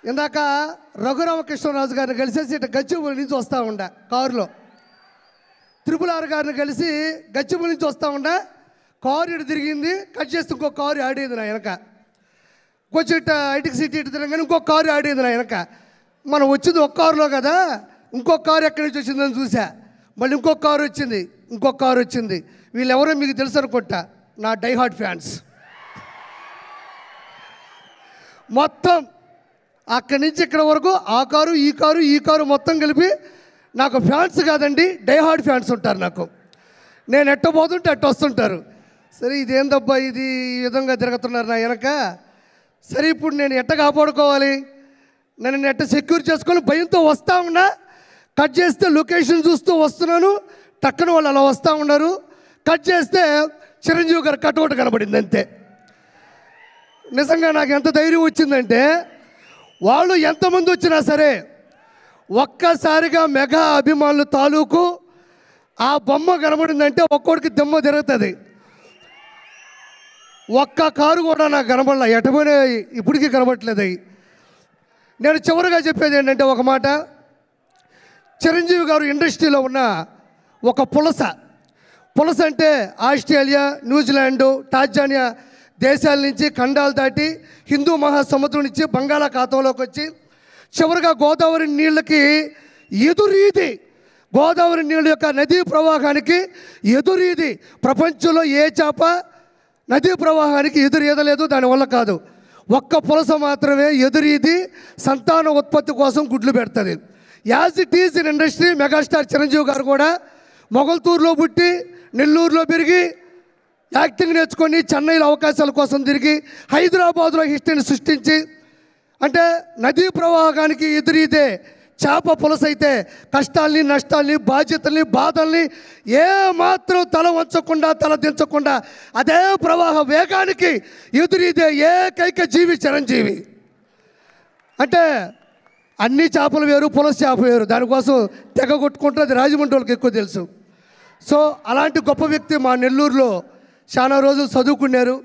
ఇందాక రఘురామకృష్ణరాజు గారిని కలిసేసి ఇటు గచ్చిబౌలి నుంచి వస్తూ ఉండే కారులో. త్రిపుల్ గారిని కలిసి గచ్చిబౌలి నుంచి వస్తూ ఉండే. కారు ఇటు తిరిగింది, కట్ చేస్తే ఇంకో కారు ఆడేది నా వెనక. కొంచెం ఇటు ఐటికి సిటీ ఇటు తిరగగానే ఇంకో కారు ఆడేది నా వెనక. మనం వచ్చింది ఒక కారులో కదా, ఇంకొక కారు ఎక్కడి నుంచి వచ్చిందని చూసా. మళ్ళీ ఇంకొక కారు వచ్చింది, ఇంకొక కారు వచ్చింది. వీళ్ళెవరో మీకు తెలుసు అనుకుంటా, నా డైహార్డ్ ఫ్యాన్స్. మొత్తం అక్కడి నుంచి ఇక్కడ వరకు ఆ కారు ఈ కారు ఈ కారు మొత్తం కలిపి నాకు ఫ్యాన్స్ కాదండి, డైహార్డ్ ఫ్యాన్స్ ఉంటారు నాకు. నేను ఎట్ట పోతుంటే అట్ట వస్తుంటారు. సరే ఇదేందబ్బా ఇది ఈ విధంగా తిరుగుతున్నారు నా వెనక. సరే ఇప్పుడు నేను ఎట్ట కాపాడుకోవాలి, నేను ఎట్ట సెక్యూర్ చేసుకొని భయంతో వస్తూ ఉన్నా. కట్ చేస్తే లొకేషన్ చూస్తూ వస్తున్నాను, టక్కన వాళ్ళు అలా వస్తూ ఉన్నారు. కట్ చేస్తే చిరంజీవి గారు కట్అవుట్ కనబడింది అంతే. నిజంగా నాకు ఎంత ధైర్యం వచ్చిందంటే, వాళ్ళు ఎంతమంది వచ్చినా సరే ఒక్కసారిగా మెగా అభిమానులు తాలూకు ఆ బొమ్మ కనబడిందంటే ఒక్కోడికి దెమ్మ తిరుగుతుంది. ఒక్క కారు కూడా నాకు కనబడలే, ఎటపోయినా ఇప్పటికీ కనబడట్లేదు. అవి నేను చివరిగా చెప్పేది ఏంటంటే ఒక మాట, చిరంజీవి గారు ఇండస్ట్రీలో ఉన్న ఒక పులస అంటే ఆస్ట్రేలియా, న్యూజిలాండు, టాంజానియా దేశాల నుంచి ఖండాలు దాటి హిందూ మహాసముద్రం నుంచి బంగాళాఖాతంలోకి వచ్చి చివరిగా గోదావరి నీళ్ళకి ఎదురీది, గోదావరి నీళ్ళ యొక్క నదీ ప్రవాహానికి ఎదురీది. ప్రపంచంలో ఏ చేప నదీ ప్రవాహానికి ఎదురీదలేదు, దానివల్ల కాదు. ఒక్క పులస మాత్రమే ఎదురీది సంతాన ఉత్పత్తి కోసం గుడ్లు పెడుతుంది. As it is in industry, megastar Chiranjeevi గారు కూడా మొగల్తూరులో పుట్టి నెల్లూరులో పెరిగి యాక్టింగ్ నేర్చుకొని చెన్నైలో అవకాశాల కోసం తిరిగి హైదరాబాద్లో హిస్టరీని సృష్టించి, అంటే నదీ ప్రవాహానికి ఎదురీదే చేప పులస అయితే కష్టాల్ని నష్టాల్ని బాధ్యతల్ని బాధల్ని ఏమాత్రం తల వంచకుండా తల దించకుండా అదే ప్రవాహ వేగానికి ఎదురీదే ఏకైక జీవి చిరంజీవి. అంటే అన్ని చేపలు వేరు, పులస చేప వేరు, దానికోసం తెగ కొట్టుకుంటే అది రాజమండ్రి వాళ్ళకి ఎక్కువ తెలుసు. సో అలాంటి గొప్ప వ్యక్తి మా నెల్లూరులో చాలా రోజులు చదువుకున్నారు.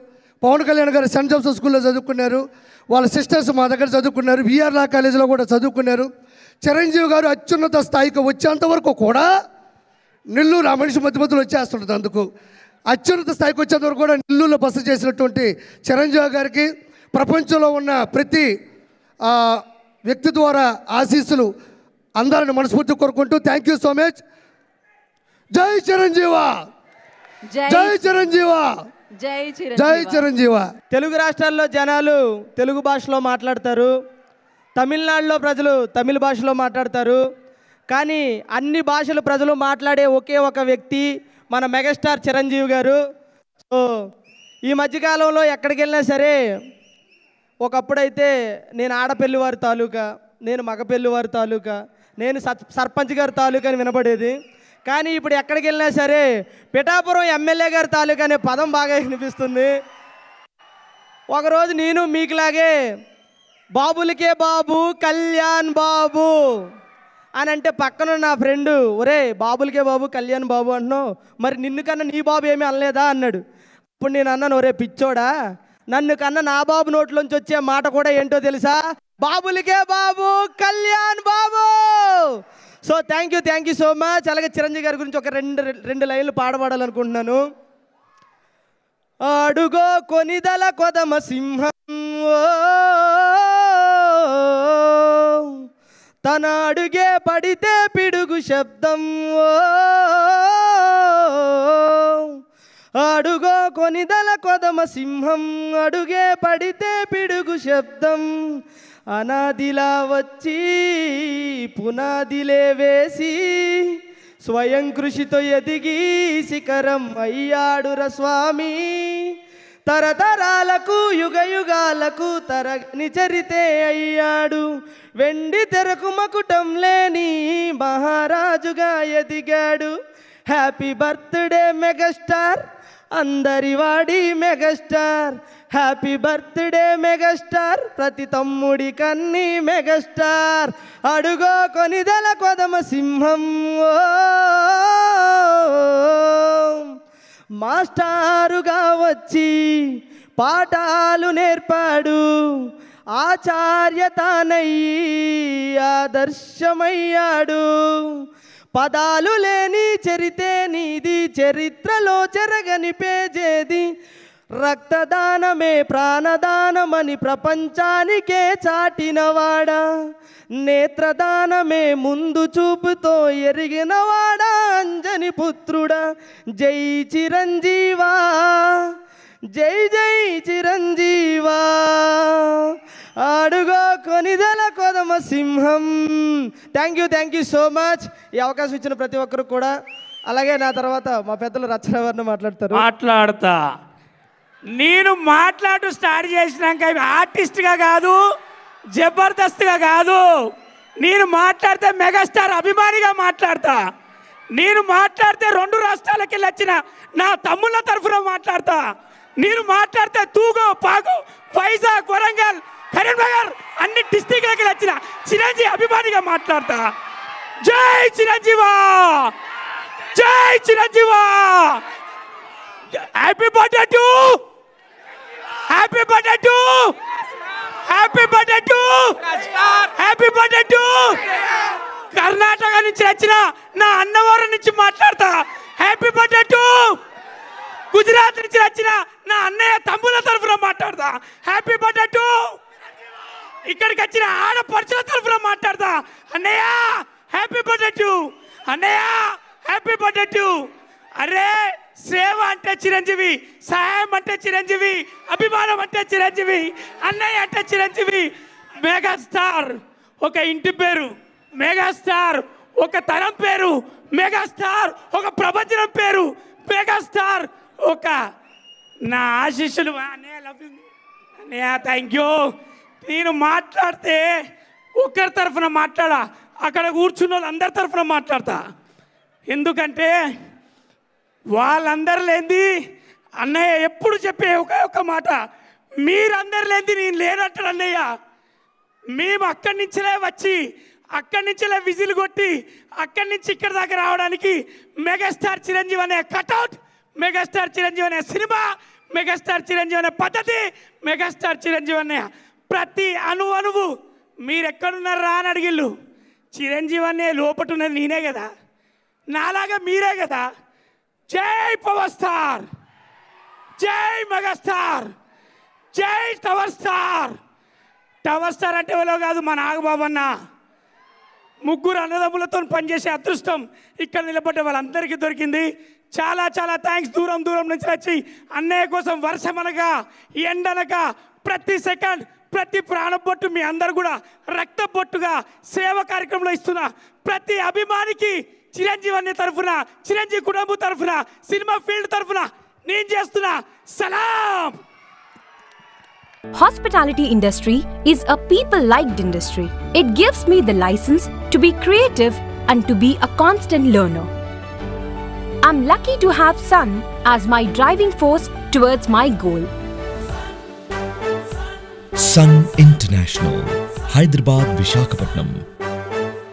పవన్ కళ్యాణ్ గారు సెంట్ జోసెఫ్ స్కూల్లో చదువుకున్నారు, వాళ్ళ సిస్టర్స్ మా దగ్గర చదువుకున్నారు, విఆర్ లా కాలేజీలో కూడా చదువుకున్నారు. చిరంజీవి గారు అత్యున్నత స్థాయికి వచ్చేంత వరకు కూడా నెల్లూరు ఆ మనిషి మధ్య మధ్యలో వచ్చేస్తుంటుంది. అందుకు అత్యున్నత స్థాయికి వచ్చేంత వరకు కూడా నెల్లూరులో బస చేసినటువంటి చిరంజీవి గారికి ప్రపంచంలో ఉన్న ప్రతి వ్యక్తి ద్వారా ఆశీస్సులు అందరిని మనస్ఫూర్తి కోరుకుంటూ థ్యాంక్ యూ సో మచ్. జై చిరంజీవా, జై చిరంజీవా, జై చిరంజీవా. తెలుగు రాష్ట్రాల్లో జనాలు తెలుగు భాషలో మాట్లాడతారు, తమిళనాడులో ప్రజలు తమిళ భాషలో మాట్లాడతారు. కానీ అన్ని భాషల ప్రజలు మాట్లాడే ఒకే ఒక వ్యక్తి మన మెగాస్టార్ చిరంజీవి గారు. సో ఈ మధ్యకాలంలో ఎక్కడికి వెళ్ళినా సరే, ఒకప్పుడైతే నేను ఆడపెళ్లివారి తాలూకా, నేను మగపెళ్లివారి తాలూకా, నేను సర్పంచ్ గారి తాలూకా అని వినపడేది. కానీ ఇప్పుడు ఎక్కడికి వెళ్ళినా సరే పిఠాపురం ఎమ్మెల్యే గారి తాలూకా అనే పదం బాగా వినిపిస్తుంది. ఒకరోజు నేను మీకులాగే బాబులకే బాబు కళ్యాణ్ బాబు అని అంటే పక్కన నా ఫ్రెండు, ఒరే బాబులకే బాబు కళ్యాణ్ బాబు అంటున్నావు, మరి నిన్ను కన్నా నీ బాబు ఏమీ అనలేదా అన్నాడు. అప్పుడు నేను అన్నాను, ఒరే పిచ్చోడా, నన్ను కన్నా నా బాబు నోట్లోంచి వచ్చే మాట కూడా ఏంటో తెలుసా, బాబులకే బాబు Kalyan Babu. So thank you so much. అలాగే చిరంజీవి గారి గురించి ఒక రెండు లైన్లు పాడబడాలనుకుంటున్నాను. అడుగో కొనిదల కొదమ సింహం తన అడుగే పడితే పిడుగు శబ్దం, అడుగో కొనిదల కొదమ సింహం అడుగే పడితే పిడుగు శబ్దం, అనాదిలా వచ్చి పునాదిలే వేసి స్వయం కృషితో ఎదిగి శిఖరం అయ్యాడుర స్వామి, తరతరాలకు యుగ యుగాలకు తరగని చరితే అయ్యాడు, వెండి తెరకు మకుటం లేని మహారాజుగా ఎదిగాడు. హ్యాపీ బర్త్డే మెగాస్టార్, అందరి వాడి మెగాస్టార్, హ్యాపీ బర్త్డే మెగాస్టార్, ప్రతి తమ్ముడి కన్ని మెగాస్టార్, అడుగో కొనిదల కొదమ సింహం మాస్టారుగా వచ్చి పాఠాలు నేర్పాడు, ఆచార్యతానయ్యి ఆదర్శమయ్యాడు. పదాలు లేని చరితే నీది, చరిత్రలో చెరగని పేజేది. రక్తదానమే ప్రాణదానమని ప్రపంచానికే చాటినవాడా, నేత్రదానమే ముందు చూపుతో ఎరిగినవాడా, అంజని పుత్రుడా. జై చిరంజీవా, జై జై చిరంజీవా, ఆడుగో కొనిదెల కొదమ సింహం. Thank you so much. ఈ అవకాశం ఇచ్చిన ప్రతి ఒక్కరు కూడా. అలాగే నా తర్వాత మా పెద్దలు రచనవర్ణ మాట్లాడతా. నేను మాట్లాడు స్టార్ట్ చేసినాక ఆర్టిస్ట్గా కాదు, జబర్దస్త్గా కాదు, నేను మాట్లాడితే మెగాస్టార్ అభిమానిగా మాట్లాడతా. నేను మాట్లాడితే 2 రాష్ట్రాలకి వెళ్ళి వచ్చిన నా తమ్ముళ్ళ తరఫున మాట్లాడతా. నేను మాట్లాడితే తూగు, పాగు, వైజాగ్, వరంగల్, కరీంనగర్ అన్ని డిస్టిక్లకి వచ్చిన చిరంజీవి అభిమానిగా మాట్లాడతా. జై చిరంజీవా, జై చిరంజీవా. Happy birthday to, happy birthday to, happy birthday to, happy birthday to. Karnataka నుంచి వచ్చిన నా అన్నవరం నుంచి మాట్లాడతా. Happy birthday to. గుజరాత్ నుంచి వచ్చిన నా అన్నయ్య తమ్ముల తరఫున మాట్లాడతా. Happy birthday to. ఇక్కడికి వచ్చిన ఆడపడుచుల తరఫున మాట్లాడతా. అన్నయ్య హ్యాపీ బర్త్డే టు, అన్నయ్య హ్యాపీ బర్త్డే టు. అరే సేవ అంటే చిరంజీవి, సహాయం అంటే చిరంజీవి, అభిమానం అంటే చిరంజీవి, అన్నయ్య అంటే చిరంజీవి. మెగాస్టార్ ఒక ఇంటి పేరు, మెగాస్టార్ ఒక తరం పేరు, మెగాస్టార్ ఒక ప్రపంచం పేరు, మెగాస్టార్ ఒక నా ఆశీస్సులు. అన్నయ్య లవ్ యూ అన్నయ్య, థ్యాంక్ యూ. నేను మాట్లాడితే ఒకరి తరఫున మాట్లాడా, అక్కడ కూర్చున్న వాళ్ళందరి తరఫున మాట్లాడతా. ఎందుకంటే వాళ్ళందరూ లేనిది అన్నయ్య ఎప్పుడు చెప్పే ఒక మాట, మీరందరు లేనిది నేను లేనట్టు అన్నయ్య. మేము అక్కడి నుంచిలే వచ్చి, అక్కడి నుంచిలే విజిల్ కొట్టి, అక్కడి నుంచి ఇక్కడ దాకా రావడానికి మెగాస్టార్ చిరంజీవి అనే కటౌట్, మెగాస్టార్ చిరంజీవి అనే సినిమా, మెగాస్టార్ చిరంజీవి అనే పద్ధతి, మెగాస్టార్ చిరంజీవి అనే ప్రతి అణువు మీరు ఎక్కడున్నారా అని అడిగిళ్ళు. చిరంజీవి అనే లోపట ఉన్నది నేనే కదా, నాలాగా మీరే కదా. జై పవర్ స్టార్, జై మెగాస్టార్, జై టవర్ స్టార్. టవర్ స్టార్ అంటే ఎవరో కాదు, మా నాగబాబు అన్న. 3 అన్నదమ్ములతో పనిచేసే అదృష్టం ఇక్కడ నిలబడ్డ వాళ్ళందరికీ దొరికింది. చాలా చాలా థ్యాంక్స్. దూరం నుంచి వచ్చి అన్నయ్య కోసం వర్షమనగా ఎండనగా ప్రతి సెకండ్, ప్రతి ప్రాణబొట్టు మీ అందరు కూడా రక్తబొట్టుగా సేవ కార్యక్రమంలో ఇస్తున్న ప్రతి అభిమానికి చిరంజీవి అనే తరఫున, చిరంజీవి కుటుంబం తరఫున, సినిమా ఫీల్డ్ తరఫున నేను చేస్తున్నా సలాం. Hospitality industry is a people-liked industry. It gives me the license to be creative and to be a constant learner. I'm lucky to have Sun as my driving force towards my goal. Sun International, Hyderabad, Visakhapatnam.